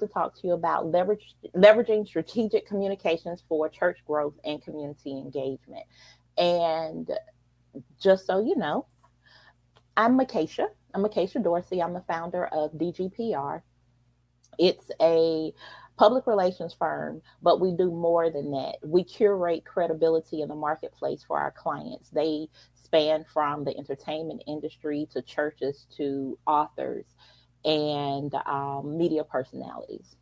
to talk to you about leveraging strategic communications for church growth and community engagement. And just so you know, I'm Makasha. I'm Makasha Dorsey. I'm the founder of DGPR. It's a public relations firm, but we do more than that. We curate credibility in the marketplace for our clients. They span from the entertainment industry to churches to authors and media personalities.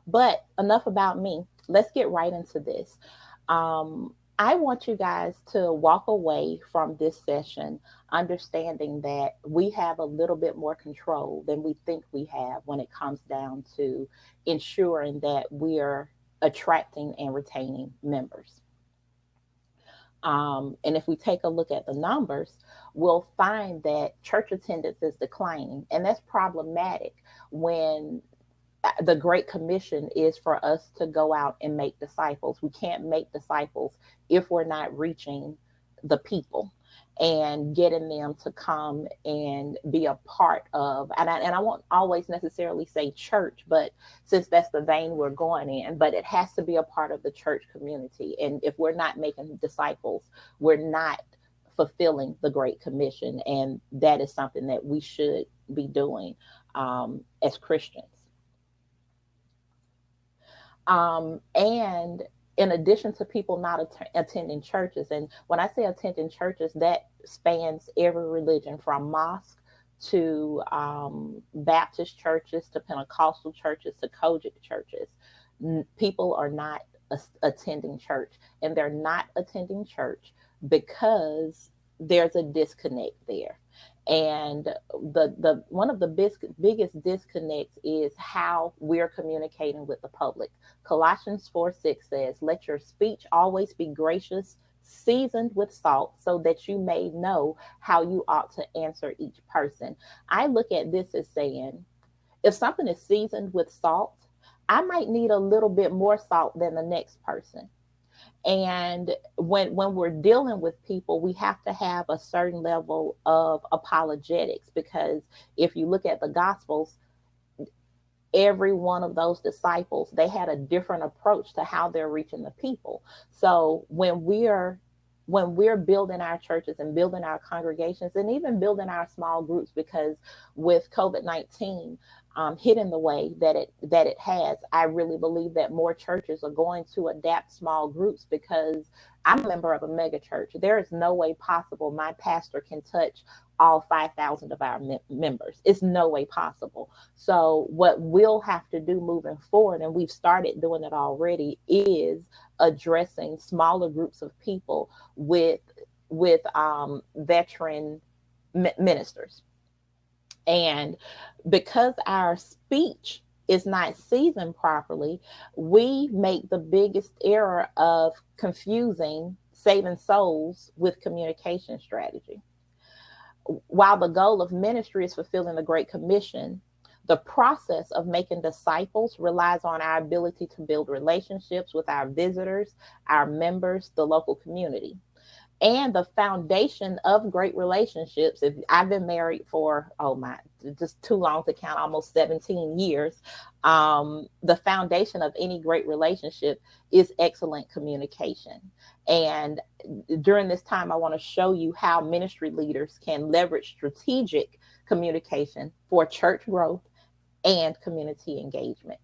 But enough about me. Let's get right into this. I want you guys to walk away from this session understanding that we have a little bit more control than we think we have when it comes down to ensuring that we are attracting and retaining members. And if we take a look at the numbers, we'll find that church attendance is declining. And that's problematic when the Great Commission is for us to go out and make disciples. We can't make disciples if we're not reaching the people and getting them to come and be a part of, and I won't always necessarily say church, but since that's the vein we're going in, but it has to be a part of the church community. And if we're not making disciples, we're not fulfilling the Great Commission. And that is something that we should be doing as Christians. And in addition to people not attending churches, and when I say attending churches, that spans every religion from mosque to Baptist churches to Pentecostal churches to Kojic churches. People are not attending church, and they're not attending church because there's a disconnect there. And the one of the biggest disconnects is how we're communicating with the public. Colossians 4:6 says, "Let your speech always be gracious, seasoned with salt, so that you may know how you ought to answer each person." I look at this as saying, if something is seasoned with salt, I might need a little bit more salt than the next person. And when we're dealing with people, we have to have a certain level of apologetics, because if you look at the Gospels, every one of those disciples, they had a different approach to how they're reaching the people. So when we're building our churches and building our congregations and even building our small groups, because with COVID-19 hitting the way that it has, I really believe that more churches are going to adapt small groups, because I'm a member of a mega church. There is no way possible my pastor can touch all 5,000 of our members. It's no way possible. So what we'll have to do moving forward, and we've started doing it already, is addressing smaller groups of people with veteran ministers. And because our speech is not seasoned properly, we make the biggest error of confusing saving souls with communication strategy. While the goal of ministry is fulfilling the Great Commission, the process of making disciples relies on our ability to build relationships with our visitors, our members, the local community. And the foundation of great relationships, if I've been married for, oh my, just too long to count, almost 17 years, the foundation of any great relationship is excellent communication. And during this time, I want to show you how ministry leaders can leverage strategic communication for church growth and community engagement.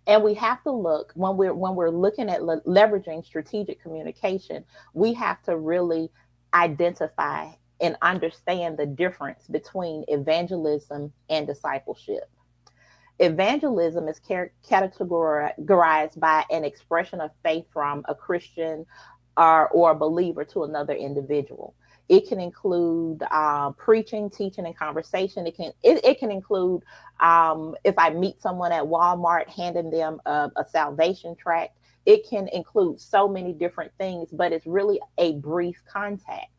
And we have to look, when we're looking at leveraging strategic communication, we have to really identify and understand the difference between evangelism and discipleship. Evangelism is categorized by an expression of faith from a Christian or a believer to another individual. It can include preaching, teaching, and conversation. It can include if I meet someone at Walmart, handing them a salvation tract. It can include so many different things, but it's really a brief contact.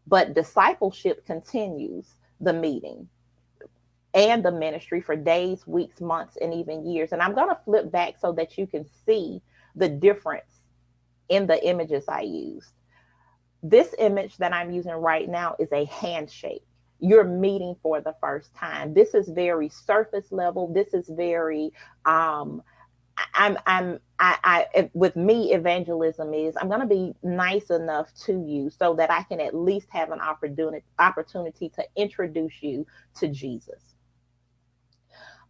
But discipleship continues the meeting and the ministry for days, weeks, months, and even years. And I'm going to flip back so that you can see the difference in the images I used. This image that I'm using right now is a handshake. you're meeting for the first time. This is very surface level. This is very with me, evangelism is I'm going to be nice enough to you so that I can at least have an opportunity to introduce you to Jesus.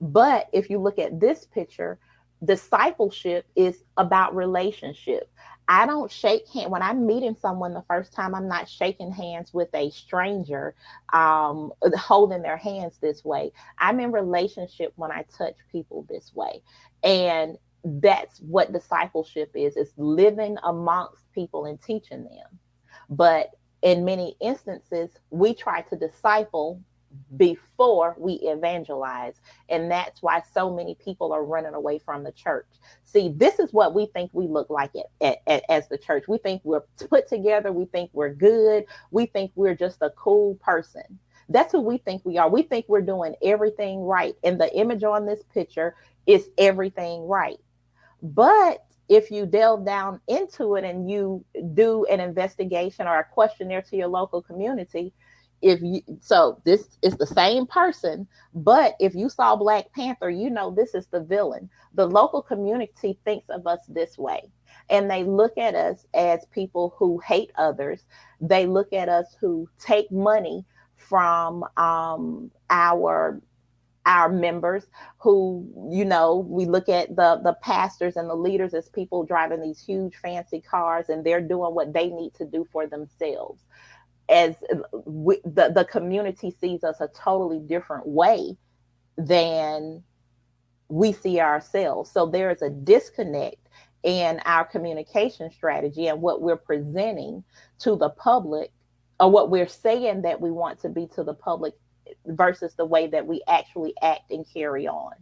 But if you look at this picture, discipleship is about relationship. I don't shake hands when I'm meeting someone the first time. I'm not shaking hands with a stranger, holding their hands this way. I'm in relationship when I touch people this way. And that's what discipleship is. It's living amongst people and teaching them. But in many instances, we try to disciple before we evangelize. And that's why so many people are running away from the church. See, this is what we think we look like as the church. We think we're put together. We think we're good. We think we're just a cool person. That's who we think we are. We think we're doing everything right. And the image on this picture is everything right. But if you delve down into it and you do an investigation or a questionnaire to your local community, this is the same person, but if you saw Black Panther, you know this is the villain. The local community thinks of us this way, and they look at us as people who hate others. They look at us who take money from our members, who, we look at the pastors and the leaders as people driving these huge fancy cars, and they're doing what they need to do for themselves. As the community sees us a totally different way than we see ourselves. So there is a disconnect in our communication strategy and what we're presenting to the public, or what we're saying that we want to be to the public, versus the way that we actually act and carry on.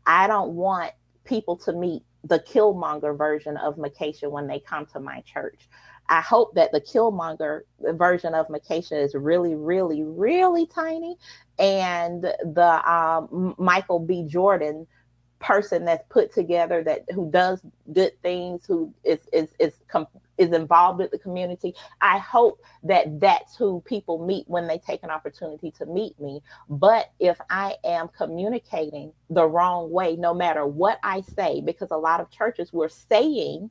I don't want people to meet the Killmonger version of Makasha when they come to my church. I hope that the Killmonger version of Makasha is really, really, really tiny, and the Michael B. Jordan person that's put together, who does good things, who is involved with the community. I hope that that's who people meet when they take an opportunity to meet me. But if I am communicating the wrong way, no matter what I say, because a lot of churches, we're saying,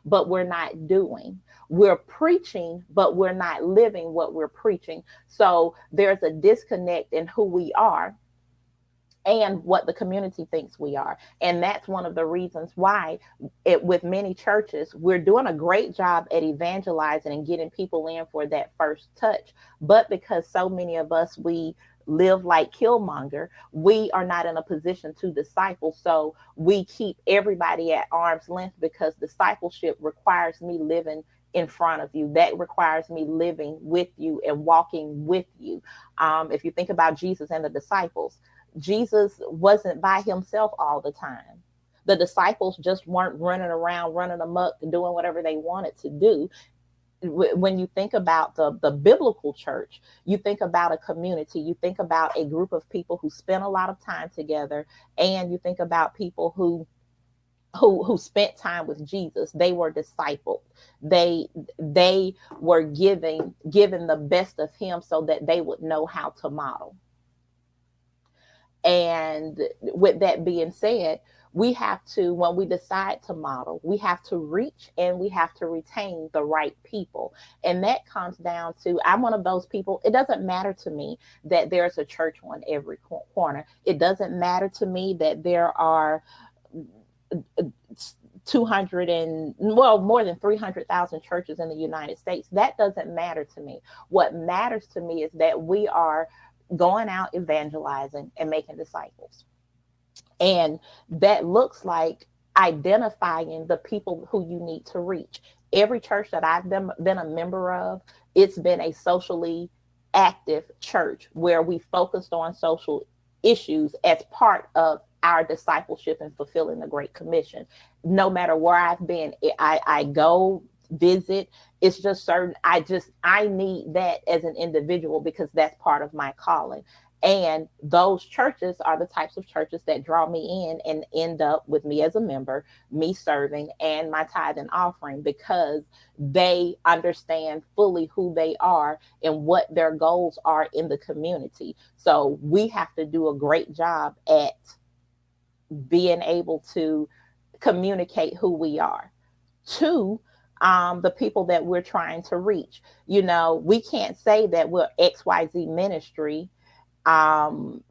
but we're not doing. We're preaching, but we're not living what we're preaching. So there's a disconnect in who we are and what the community thinks we are. And that's one of the reasons why with many churches, we're doing a great job at evangelizing and getting people in for that first touch. But because so many of us, we live like Killmonger, we are not in a position to disciple. So we keep everybody at arm's length, because discipleship requires me living in front of you. That requires me living with you and walking with you. If you think about Jesus and the disciples, Jesus wasn't by himself all the time. The disciples just weren't running around, running amok, doing whatever they wanted to do. When you think about the biblical church, you think about a community, you think about a group of people who spent a lot of time together, and you think about people who spent time with Jesus. They were discipled. They were given the best of him so that they would know how to model. And with that being said, we have to, when we decide to model, we have to reach and we have to retain the right people. And that comes down to, I'm one of those people. It doesn't matter to me that there's a church on every corner. It doesn't matter to me that there are 200 and more than 300,000 churches in the United States. That doesn't matter to me. What matters to me is that we are going out evangelizing and making disciples. And that looks like identifying the people who you need to reach. Every church that I've been a member of, it's been a socially active church where we focused on social issues as part of our discipleship and fulfilling the Great Commission. No matter where I've been, I go visit. It's just certain, I need that as an individual, because that's part of my calling. And those churches are the types of churches that draw me in and end up with me as a member, me serving, and my tithe and offering, because they understand fully who they are and what their goals are in the community. So we have to do a great job at being able to communicate who we are to the people that we're trying to reach. We can't say that we're XYZ ministry, um,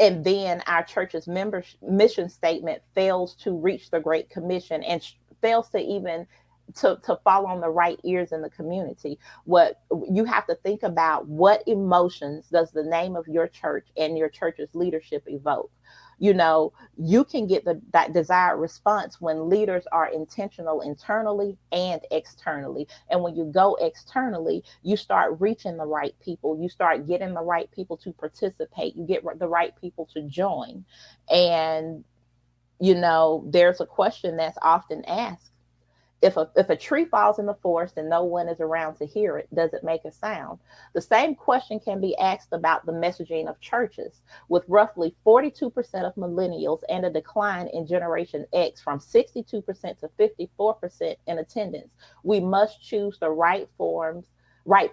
and then our church's mission statement fails to reach the Great Commission and fails to even to fall on the right ears in the community. What you have to think about, what emotions does the name of your church and your church's leadership evoke? You can get that desired response when leaders are intentional internally and externally. And when you go externally, you start reaching the right people. You start getting the right people to participate. You get the right people to join. And, there's a question that's often asked. If a tree falls in the forest and no one is around to hear it, does it make a sound? The same question can be asked about the messaging of churches. With roughly 42% of millennials and a decline in Generation X from 62% to 54% in attendance, we must choose the right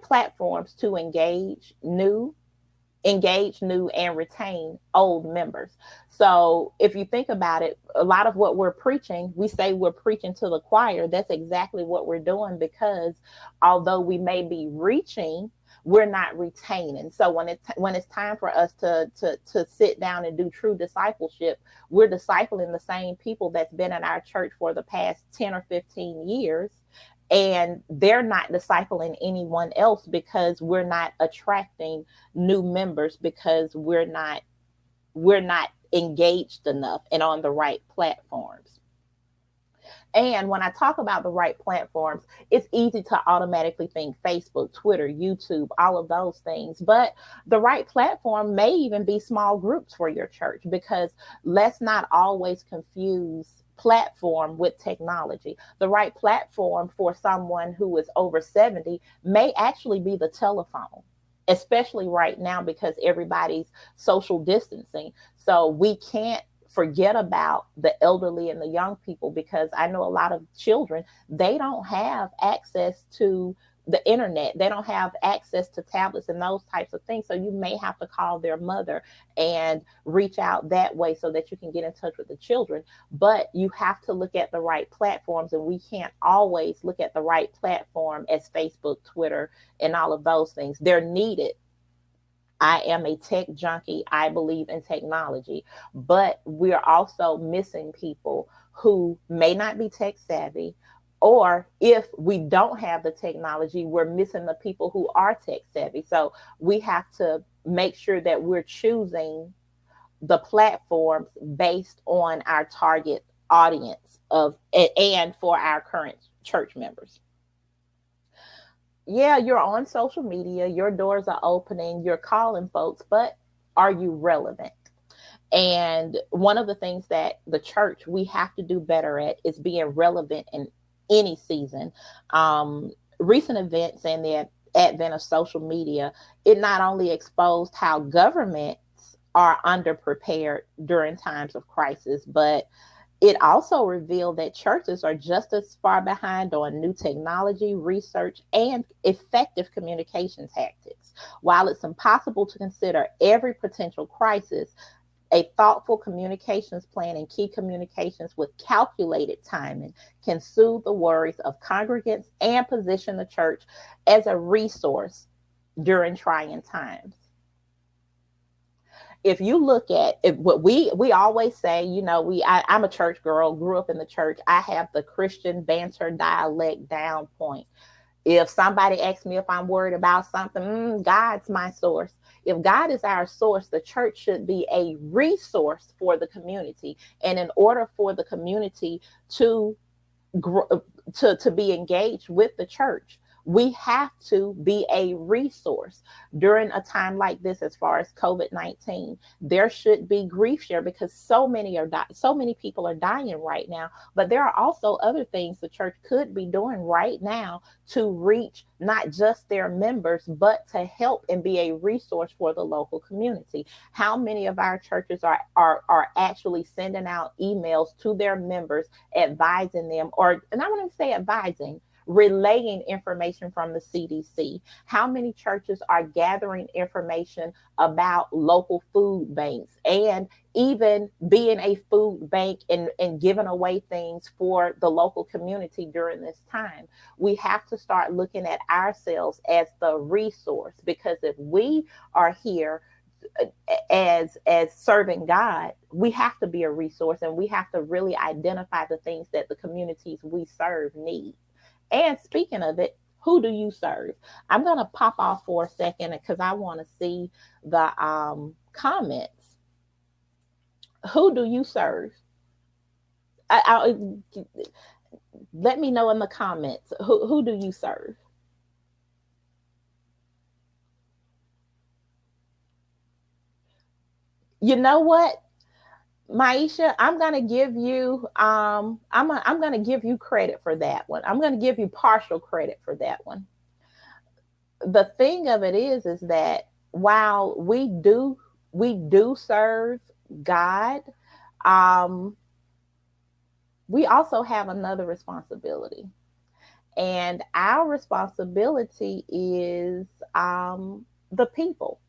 platforms to engage new and retain old members. So if you think about it, a lot of what we're preaching, we say we're preaching to the choir. That's exactly what we're doing, because although we may be reaching, we're not retaining. So when it's time for us to sit down and do true discipleship, we're discipling the same people that's been in our church for the past 10 or 15 years. And they're not discipling anyone else, because we're not attracting new members, because we're not engaged enough and on the right platforms. And when I talk about the right platforms, it's easy to automatically think Facebook, Twitter, YouTube, all of those things. But the right platform may even be small groups for your church, because let's not always confuse platform with technology. The right platform for someone who is over 70 may actually be the telephone, especially right now, because everybody's social distancing. So we can't forget about the elderly and the young people, because I know a lot of children, they don't have access to the internet. They don't have access to tablets and those types of things. So you may have to call their mother and reach out that way so that you can get in touch with the children. But you have to look at the right platforms, and we can't always look at the right platform as Facebook, Twitter, and all of those things. They're needed. I am a tech junkie. I believe in technology, but we're also missing people who may not be tech savvy. Or if we don't have the technology, we're missing the people who are tech savvy. So we have to make sure that we're choosing the platforms based on our target audience and for our current church members. Yeah, you're on social media, your doors are opening, you're calling folks, but are you relevant? And one of the things that the church, we have to do better at is being relevant in any season. Recent events and the advent of social media, it not only exposed how governments are underprepared during times of crisis, but it also revealed that churches are just as far behind on new technology, research, and effective communication tactics. While it's impossible to consider every potential crisis, a thoughtful communications plan and key communications with calculated timing can soothe the worries of congregants and position the church as a resource during trying times. If you look at what we always say, I'm a church girl, grew up in the church. I have the Christian banter dialect down point. If somebody asks me if I'm worried about something, God's my source. If God is our source, the church should be a resource for the community. And in order for the community to grow, to be engaged with the church, We have to be a resource during a time like this. As far as COVID-19, there should be grief share, because so many people are dying right now. But there are also other things the church could be doing right now to reach not just their members, but to help and be a resource for the local community. How many of our churches are actually sending out emails to their members, advising them, or, and I want to say advising, relaying information from the CDC? How many churches are gathering information about local food banks, and even being a food bank, and giving away things for the local community during this time? We have to start looking at ourselves as the resource, because if we are here as serving God, we have to be a resource, and we have to really identify the things that the communities we serve need. And speaking of it, who do you serve? I'm going to pop off for a second because I want to see the comments. Who do you serve? Let me know in the comments. Who do you serve? You know what, Maisha, I'm gonna give you I'm gonna give you credit for that one. I'm gonna give you partial credit for that one. The thing of it is that while we do serve God, um, we also have another responsibility, and our responsibility is the people.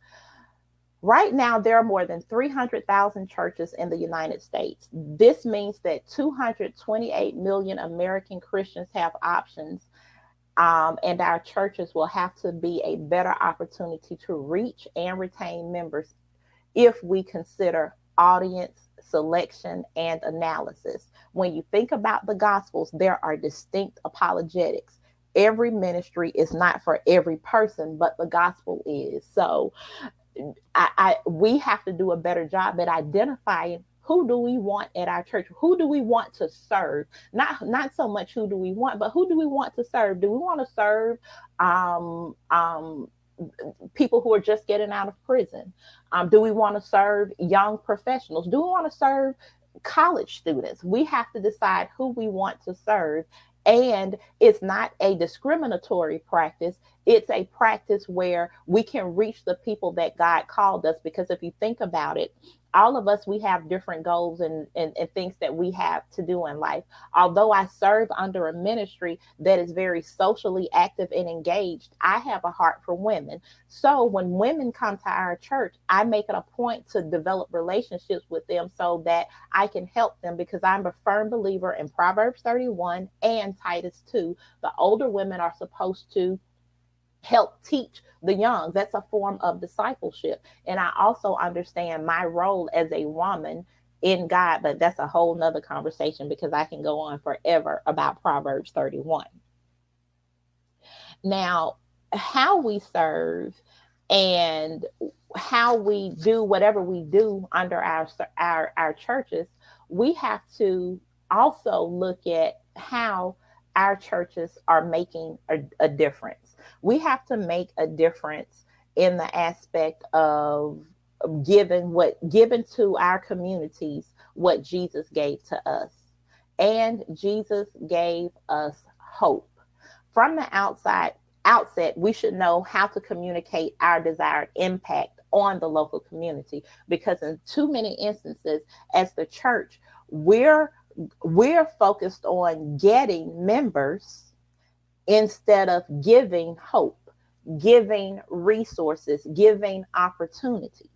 Right now, there are more than 300,000 churches in the United States. This means that 228 million American Christians have options, and our churches will have to be a better opportunity to reach and retain members if we consider audience selection and analysis. When you think about the Gospels, there are distinct apologetics. Every ministry is not for every person, but the gospel is. So we have to do a better job at identifying who do we want at our church, who do we want to serve. Not so much who do we want, but who do we want to serve. Do we want to serve um, um, people who are just getting out of prison? Do we want to serve young professionals? Do we want to serve college students? We have to decide who we want to serve. And it's not a discriminatory practice. It's a practice where we can reach the people that God called us. Because if you think about it, all of us, we have different goals and things that we have to do in life. Although I serve under a ministry that is very socially active and engaged, I have a heart for women. So when women come to our church, I make it a point to develop relationships with them so that I can help them, because I'm a firm believer in Proverbs 31 and Titus 2. The older women are supposed to help teach the young. That's a form of discipleship. And I also understand my role as a woman in God, but that's a whole nother conversation, because I can go on forever about Proverbs 31. Now, how we serve and how we do whatever we do under our churches, we have to also look at how our churches are making a difference. We have to make a difference in the aspect of given to our communities what Jesus gave to us. And Jesus gave us hope. From the outset, we should know how to communicate our desired impact on the local community, because in too many instances as the church, we're focused on getting members instead of giving hope, giving resources, giving opportunities.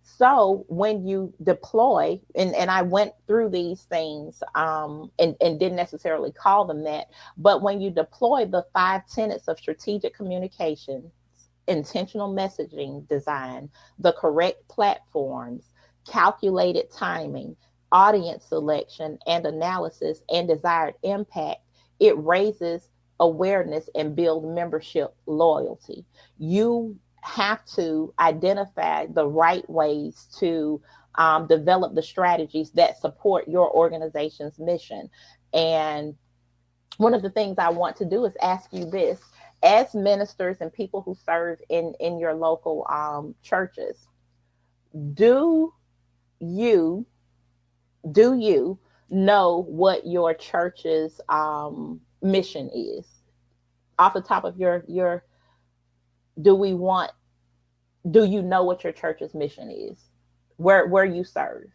So when you deploy, and I went through these things and didn't necessarily call them that, but when you deploy the 5 tenets of strategic communication, intentional messaging design, the correct platforms, calculated timing, audience selection and analysis, and desired impact, it raises awareness and build membership loyalty. You have to identify the right ways to develop the strategies that support your organization's mission. And one of the things I want to do is ask you this: as ministers and people who serve in your local churches, do you do you know what your church's mission is? Off the top of your do we want do you know what your church's mission is? Where you serve?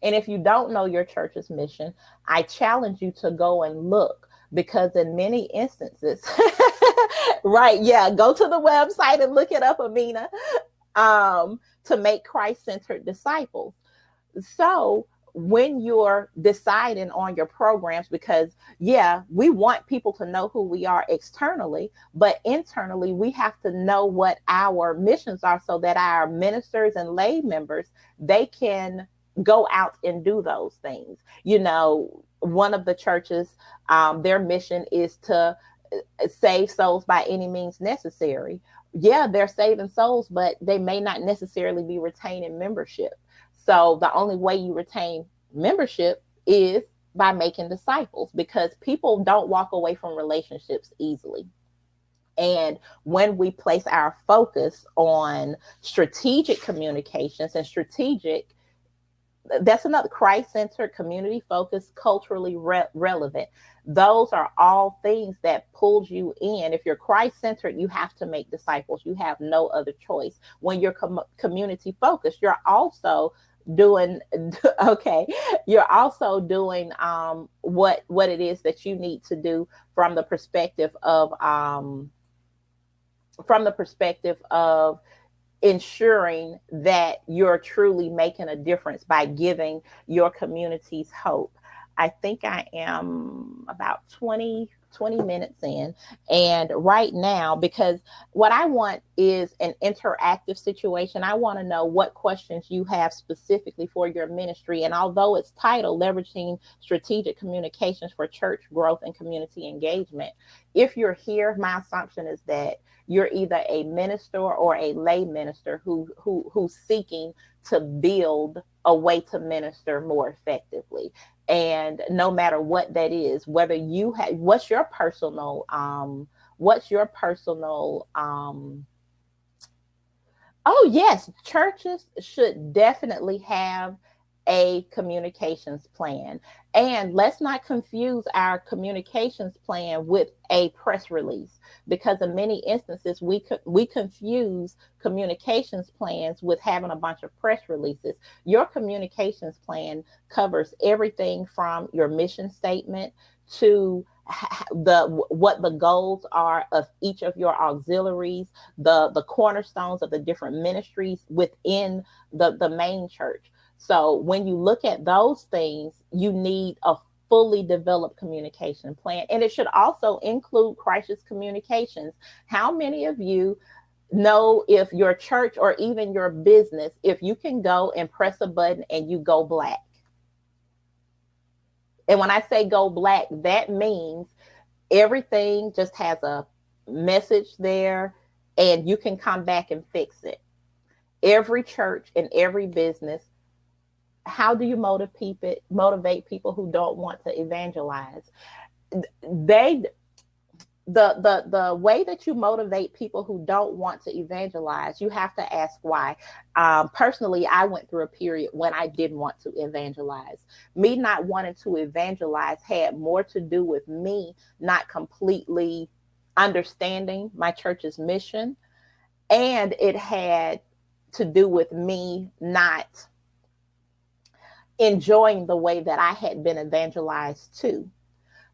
And if you don't know your church's mission, I challenge you to go and look, because in many instances, right? Yeah, go to the website and look it up, Amina, to make Christ centered disciples. So when you're deciding on your programs, because yeah, we want people to know who we are externally, but internally we have to know what our missions are, so that our ministers and lay members, they can go out and do those things. You know, one of the churches, their mission is to save souls by any means necessary. Yeah, they're saving souls, but they may not necessarily be retaining membership. So the only way you retain membership is by making disciples, because people don't walk away from relationships easily. And when we place our focus on strategic communications and strategic, that's another, Christ-centered, community-focused, culturally relevant. Those are all things that pulls you in. If you're Christ-centered, you have to make disciples. You have no other choice. When you're community-focused, you're also doing okay. You're also doing what it is that you need to do from the perspective of ensuring that you're truly making a difference by giving your communities hope. I think I am about 20 minutes in. And right now, because what I want is an interactive situation, I want to know what questions you have specifically for your ministry. And although it's titled Leveraging Strategic Communications for Church Growth and Community Engagement, if you're here, my assumption is that you're either a minister or a lay minister who's seeking to build a way to minister more effectively. And no matter what that is, whether you have, what's your personal oh yes, churches should definitely have a communications plan. And let's not confuse our communications plan with a press release, because in many instances we confuse communications plans with having a bunch of press releases. Your communications plan covers everything from your mission statement to what the goals are of each of your auxiliaries, the cornerstones of the different ministries within the main church. So when you look at those things, you need a fully developed communication plan. And it should also include crisis communications. How many of you know, if your church or even your business, if you can go and press a button and you go black? And when I say go black, that means everything just has a message there and you can come back and fix it. Every church and every business, how do you motivate people who don't want to evangelize? They the way that you motivate people who don't want to evangelize, you have to ask why. Personally, I went through a period when I didn't want to evangelize. Me not wanting to evangelize had more to do with me not completely understanding my church's mission, and it had to do with me not enjoying the way that I had been evangelized too.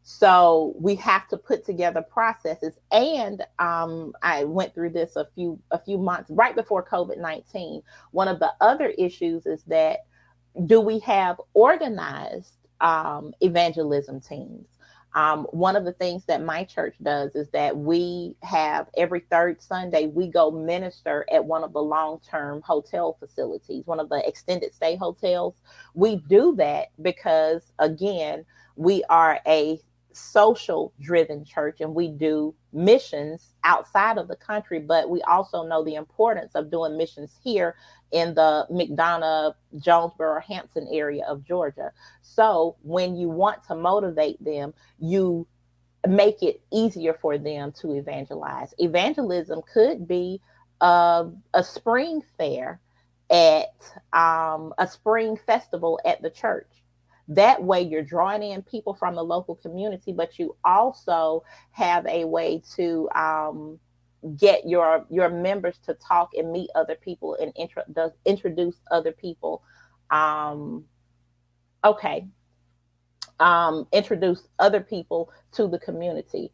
So we have to put together processes. And I went through this a few months right before COVID-19. One of the other issues is that, do we have organized evangelism teams? One of the things that my church does is that we have every third Sunday, we go minister at one of the long-term hotel facilities, one of the extended stay hotels. We do that because, again, we are a social driven church and we do missions outside of the country, but we also know the importance of doing missions here in the McDonough, Jonesboro, Hampton area of Georgia. So when you want to motivate them, you make it easier for them to evangelize. Evangelism could be a spring fair at a spring festival at the church. That way, you're drawing in people from the local community, but you also have a way to get your members to talk and meet other people and introduce other people. Um, okay, introduce other people to the community.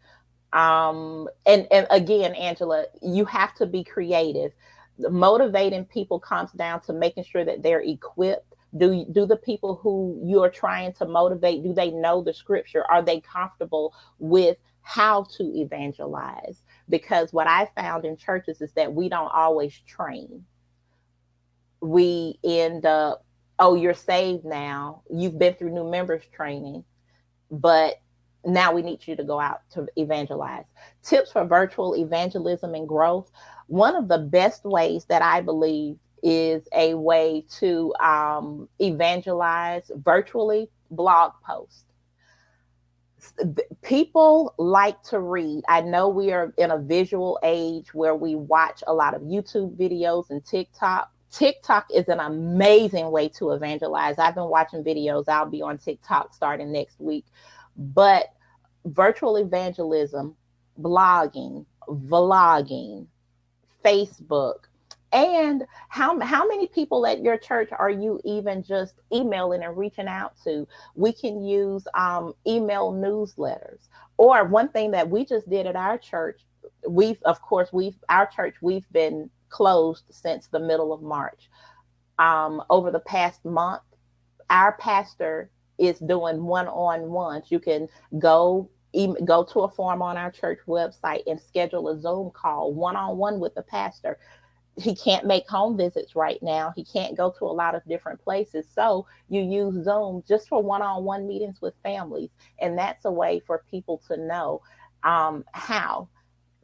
And again, Angela, you have to be creative. Motivating people comes down to making sure that they're equipped. Do the people who you're trying to motivate, do they know the scripture? Are they comfortable with how to evangelize? Because what I found in churches is that we don't always train. We end up, oh, you're saved now, you've been through new members training, but now we need you to go out to evangelize. Tips for virtual evangelism and growth. One of the best ways that I believe is a way to evangelize virtually: blog posts. People like to read. I know we are in a visual age where we watch a lot of YouTube videos and TikTok. TikTok is an amazing way to evangelize. I've been watching videos. I'll be on TikTok starting next week. But virtual evangelism, blogging, vlogging, Facebook, and how many people at your church are you even just emailing and reaching out to? We can use email newsletters. Or one thing that we just did at our church, we've been closed since the middle of March. Over the past month, our pastor is doing one-on-ones. You can go to a form on our church website and schedule a Zoom call one-on-one with the pastor. He can't make home visits right now. He can't go to a lot of different places. So you use Zoom just for one-on-one meetings with families. And that's a way for people to know how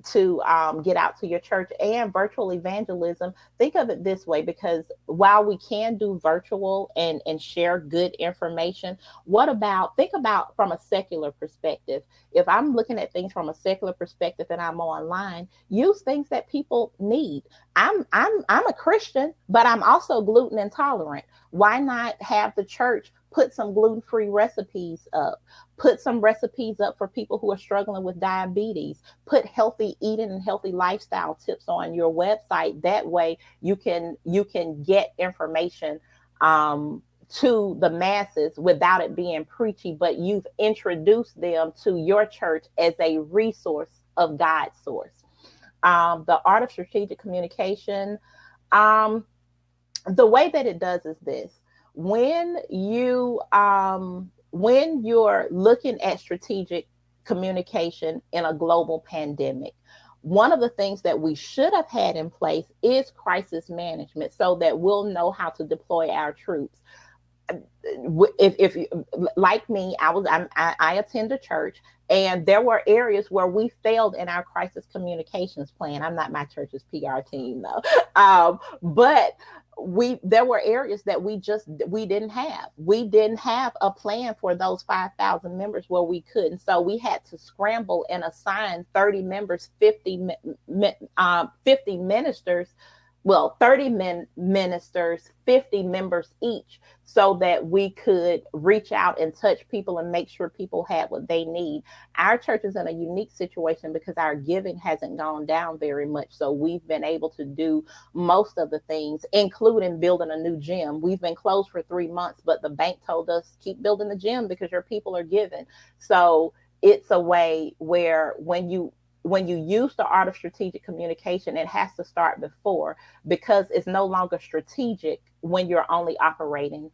to get out to your church. And virtual evangelism, think of it this way, because while we can do virtual and share good information, think about from a secular perspective. If I'm looking at things from a secular perspective and I'm online, use things that people need. I'm a Christian, but I'm also gluten intolerant. Why not have the church put some gluten-free recipes up? Put some recipes up for people who are struggling with diabetes. Put healthy eating and healthy lifestyle tips on your website. That way you can get information to the masses without it being preachy, but you've introduced them to your church as a resource of God's source. The art of strategic communication. The way that it does is this: when you're looking at strategic communication in a global pandemic, one of the things that we should have had in place is crisis management, so that we'll know how to deploy our troops. If you, like me, I attend a church, and there were areas where we failed in our crisis communications plan. I'm not my church's PR team though, but there were areas that we didn't have. We didn't have a plan for those 5,000 members where we couldn't. So we had to scramble and assign 30 members, 50 ministers. Well, 30 ministers, 50 members each, so that we could reach out and touch people and make sure people had what they need. Our church is in a unique situation because our giving hasn't gone down very much. So we've been able to do most of the things, including building a new gym. We've been closed for 3 months, but the bank told us keep building the gym because your people are giving. So it's a way where when you use the art of strategic communication, it has to start before, because it's no longer strategic when you're only operating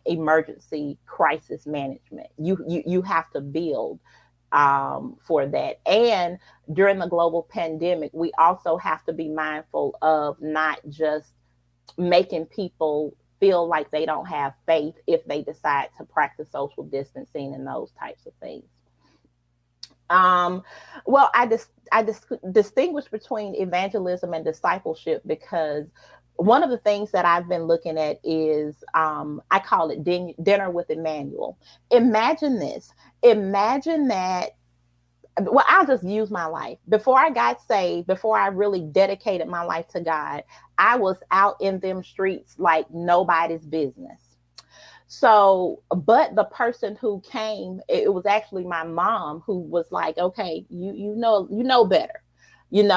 emergency crisis management. You have to build for that. And during the global pandemic, we also have to be mindful of not just making people feel like they don't have faith if they decide to practice social distancing and those types of things. Well, I distinguish between evangelism and discipleship, because one of the things that I've been looking at is I call it dinner with Emmanuel. Imagine this. Imagine that well, I'll just use my life. Before I got saved, before I really dedicated my life to God, I was out in them streets like nobody's business. So, but the person who came, it was actually my mom who was like, okay, you know better.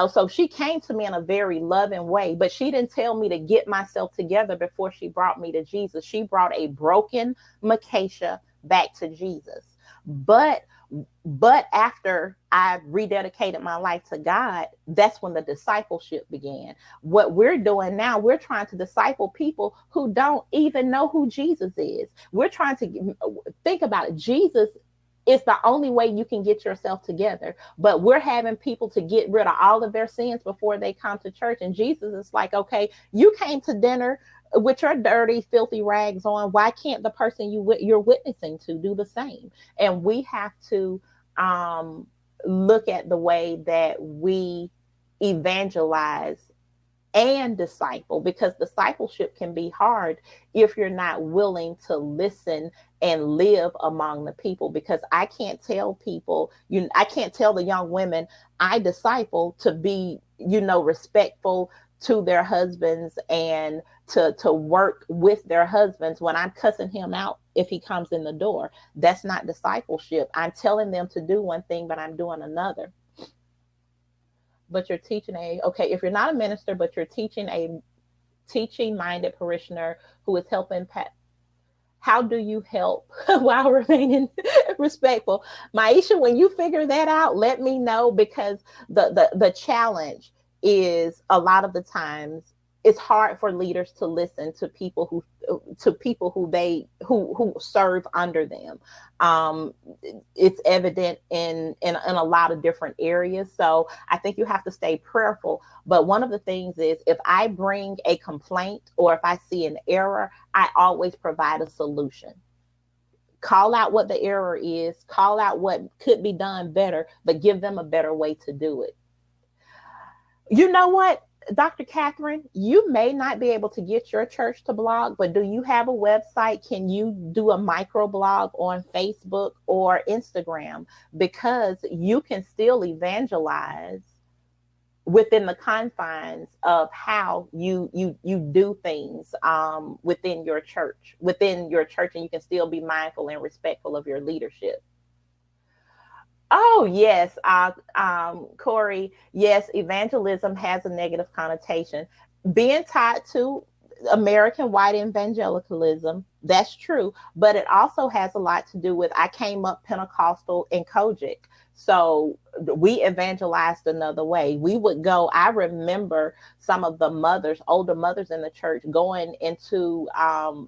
So she came to me in a very loving way, but she didn't tell me to get myself together before she brought me to Jesus. She brought a broken Makasha back to Jesus. But after I rededicated my life to God, that's when the discipleship began. What we're doing now, we're trying to disciple people who don't even know who Jesus is. We're trying to think about it. Jesus is the only way you can get yourself together. But we're having people to get rid of all of their sins before they come to church. And Jesus is like, okay, you came to dinner with your dirty, filthy rags on. Why can't the person you're witnessing to do the same? And we have to look at the way that we evangelize and disciple, because discipleship can be hard if you're not willing to listen and live among the people. Because I can't tell people, I can't tell the young women I disciple to be, respectful to their husbands and to work with their husbands when I'm cussing him out if he comes in the door. That's not discipleship. I'm telling them to do one thing, but I'm doing another. But you're teaching okay, if you're not a minister, but you're teaching a teaching minded parishioner who is helping how do you help while remaining respectful? Maisha, when you figure that out, let me know, because the challenge is a lot of the times it's hard for leaders to listen to people who serve under them. It's evident in a lot of different areas. So I think you have to stay prayerful. But one of the things is, if I bring a complaint or if I see an error, I always provide a solution. Call out what the error is, call out what could be done better, but give them a better way to do it. You know what, Dr. Catherine, you may not be able to get your church to blog, but do you have a website? Can you do a microblog on Facebook or Instagram? Because you can still evangelize within the confines of how you do things within your church, and you can still be mindful and respectful of your leadership. Oh, yes, Corey. Yes, evangelism has a negative connotation. Being tied to American white evangelicalism, that's true. But it also has a lot to do with, I came up Pentecostal in Kojic. So we evangelized another way. We would go, I remember some of the older mothers in the church going into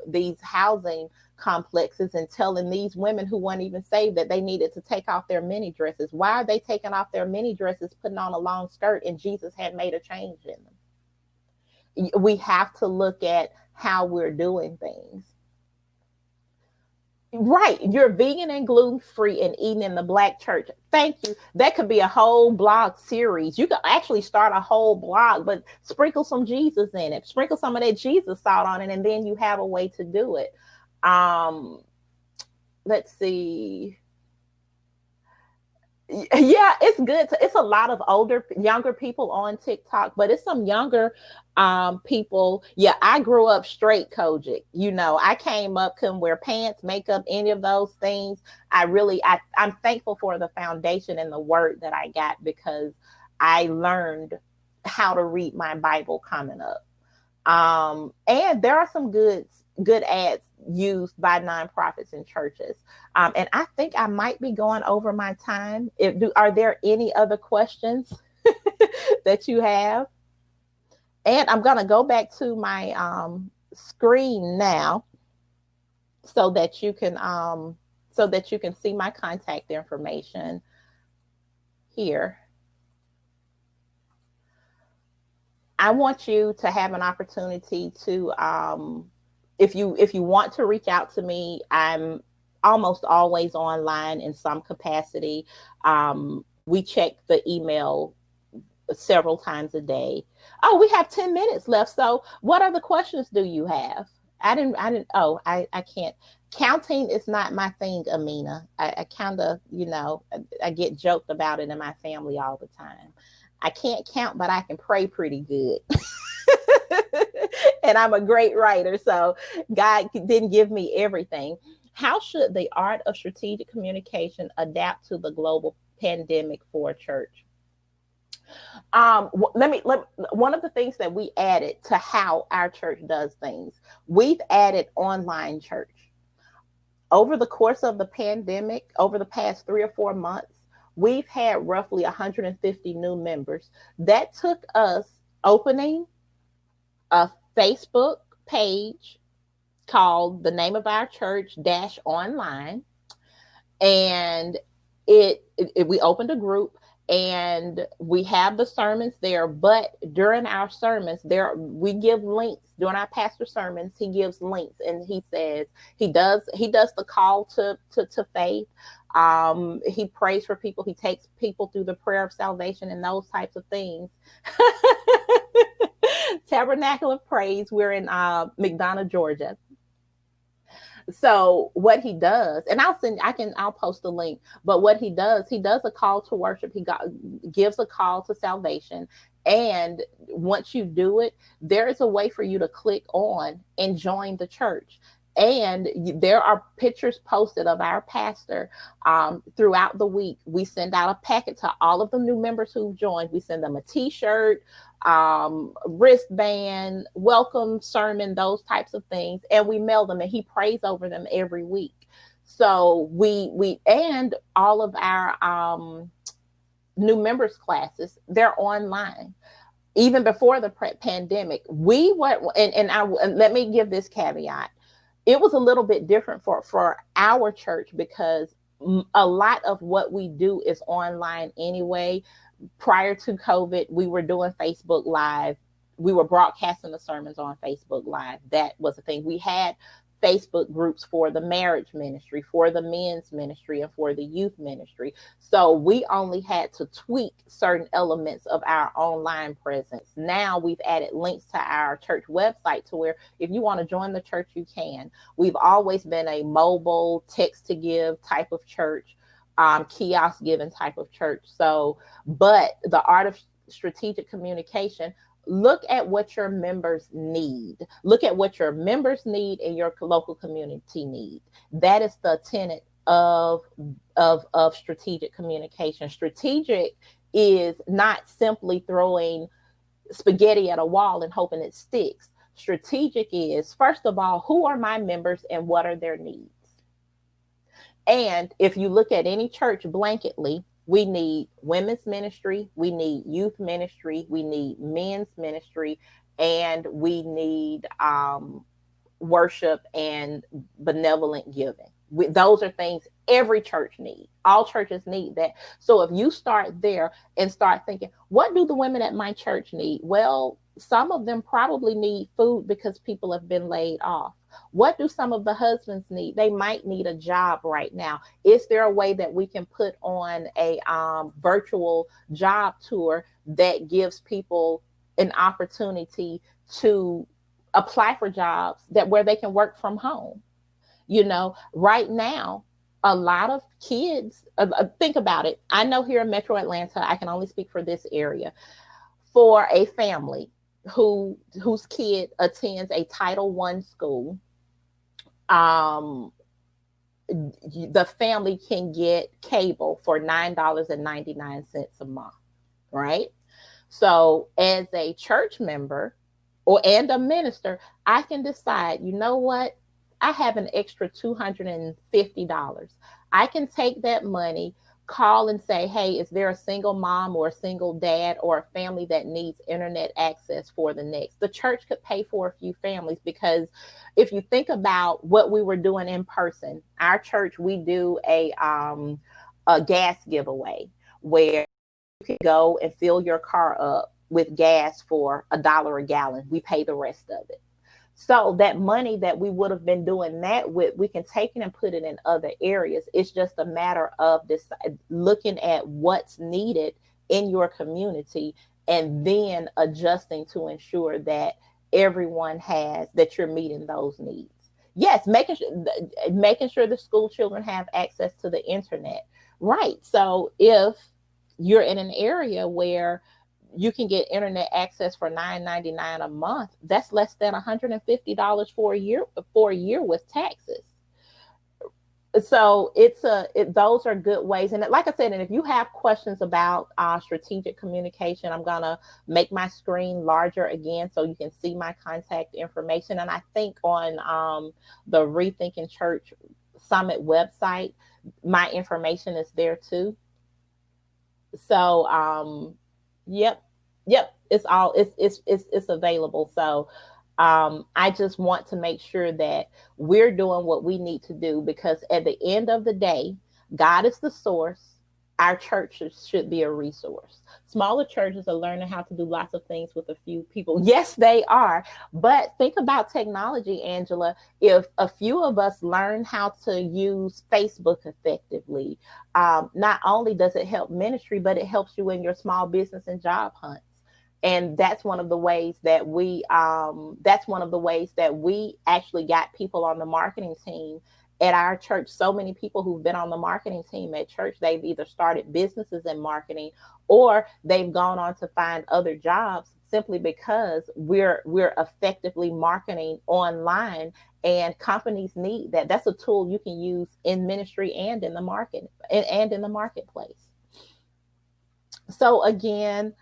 these housing complexes and telling these women who weren't even saved that they needed to take off their mini dresses. Why are they taking off their mini dresses, putting on a long skirt, and Jesus had made a change in them? We have to look at how we're doing things. Right. You're vegan and gluten free and eating in the black church. Thank you. That could be a whole blog series. You could actually start a whole blog, but sprinkle some Jesus in it. Sprinkle some of that Jesus salt on it, and then you have a way to do it. Let's see. Yeah, it's good. It's a lot of younger people on TikTok, but it's some younger people. Yeah, I grew up straight Kojic. I came up, couldn't wear pants, makeup, any of those things. I'm thankful for the foundation and the word that I got, because I learned how to read my Bible coming up. And there are some good ads used by nonprofits and churches. And I think I might be going over my time. Are there any other questions that you have? And I'm going to go back to my screen now so that you can see my contact information here. I want you to have an opportunity to, if you want to reach out to me, I'm almost always online in some capacity. We check the email several times a day. Oh, we have 10 minutes left. So what other questions do you have? I can't. Counting is not my thing, Amina. I kind of, I get joked about it in my family all the time. I can't count, but I can pray pretty good. And I'm a great writer. So God didn't give me everything. How should the art of strategic communication adapt to the global pandemic for a church? One of the things that we added to how our church does things, we've added online church. Over the course of the pandemic, over the past 3 or 4 months, we've had roughly 150 new members. That took us opening a Facebook page called the name of our church dash online, and we opened a group, and we have the sermons there. But during our sermons, there we give links. During our pastor sermons, he gives links, and he says he does the call to faith. He prays for people. He takes people through the prayer of salvation and those types of things. Tabernacle of Praise. We're in McDonough, Georgia. So what he does, and I'll post the link, but what he does a call to worship. Gives a call to salvation. And once you do it, there is a way for you to click on and join the church. And there are pictures posted of our pastor throughout the week. We send out a packet to all of the new members who've joined. We send them a t-shirt, wristband, welcome sermon, those types of things, and we mail them, and he prays over them every week. So we and all of our new members classes, they're online. Even before the pandemic, we were, and let me give this caveat. It was a little bit different for our church, because a lot of what we do is online anyway. Prior to COVID, we were doing Facebook Live. We were broadcasting the sermons on Facebook Live. That was a thing. We had Facebook groups for the marriage ministry, for the men's ministry, and for the youth ministry. So we only had to tweak certain elements of our online presence. Now we've added links to our church website to where if you want to join the church, you can. We've always been a mobile text to give type of church, kiosk giving type of church. So, but the art of strategic communication, look at what your members need. Look at what your members need and your local community need. That is the tenet of strategic communication. Strategic is not simply throwing spaghetti at a wall and hoping it sticks. Strategic is, first of all, who are my members and what are their needs? And if you look at any church blanketly, we need women's ministry, we need youth ministry, we need men's ministry, and we need worship and benevolent giving. Those are things every church needs. All churches need that. So if you start there and start thinking, what do the women at my church need? Well, some of them probably need food because people have been laid off. What do some of the husbands need? They might need a job right now. Is there a way that we can put on a virtual job tour that gives people an opportunity to apply for jobs where they can work from home? Right now, a lot of kids, think about it. I know here in Metro Atlanta, I can only speak for this area. For a family whose kid attends a Title I school, the family can get cable for $9.99 a month, right? So as a church member and a minister, I can decide, you know what? I have an extra $250. I can take that money, call and say, hey, is there a single mom or a single dad or a family that needs internet access for the next? The church could pay for a few families, because if you think about what we were doing in person, our church, we do a gas giveaway where you can go and fill your car up with gas for $1 a gallon. We pay the rest of it. So that money that we would have been doing that with, we can take it and put it in other areas. It's just a matter of looking at what's needed in your community and then adjusting to ensure that that you're meeting those needs. Yes, making sure the school children have access to the internet. Right. So if you're in an area where you can get internet access for $9.99 a month, that's less than $150 for a year with taxes. So those are good ways. And like I said, and if you have questions about strategic communication, I'm gonna make my screen larger again so you can see my contact information. And I think on the Rethinking Church Summit website, my information is there too. So yep, yep, it's available. So I just want to make sure that we're doing what we need to do, because at the end of the day, God is the source. Our churches should be a resource. Smaller churches are learning how to do lots of things with a few people. Yes, they are. But think about technology, Angela. If a few of us learn how to use Facebook effectively, not only does it help ministry, but it helps you in your small business and job hunts. And that's one of the ways that we actually got people on the marketing team at our church. So many people who've been on the marketing team at church, they've either started businesses in marketing, or they've gone on to find other jobs simply because we're effectively marketing online, and companies need that. That's a tool you can use in ministry and in the market, and in the marketplace. So again,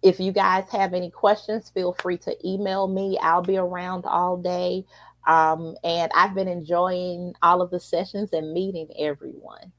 if you guys have any questions, feel free to email me. I'll be around all day. And I've been enjoying all of the sessions and meeting everyone.